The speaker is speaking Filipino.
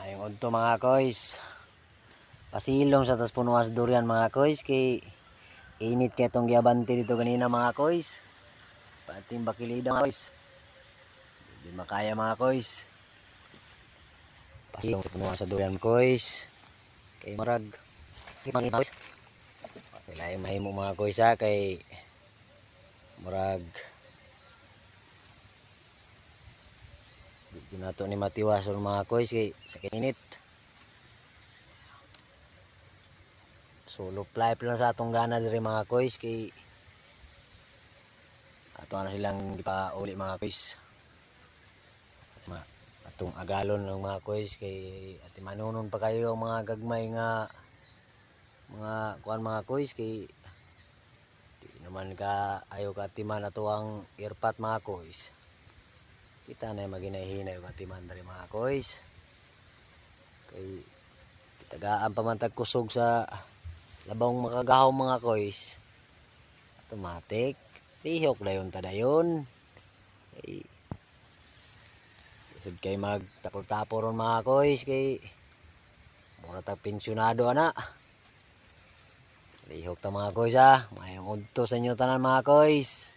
Mayong udto mga koys. Pasilong sa tas punuan sa durian mga koys kay init kay itong giabante dito kanina mga koys. Pating bakilida mga koys. Di makaya mga koys. Pasilong sa punuan sa durian koys. Kay marag sige mga koys. Kailangan mahimo mga koys ha kay marag di nato ni matiwas mga koys kay sa init. So loop life lang sa atong gana diri mga koys kay ato na silang gipauli mga koys. Atong agalon ng mga koys kay ati manunon pa kayo mga gagmay nga mga kuan mga koys kay di naman ka ayo ka timan ato ang earpat mga koys. Kita na maginahinay yung atiman diri mga koys. Kay kitagaan pa man tag kusog sa labang makagahaw mga koys. Automatic lihok dayon tadayon. Isod kay magtapor-tapor ron mga koys kay mura tag pensyonado ana. Lihok ta mga koys ha. Mayong udto sa inyo tanan mga koys.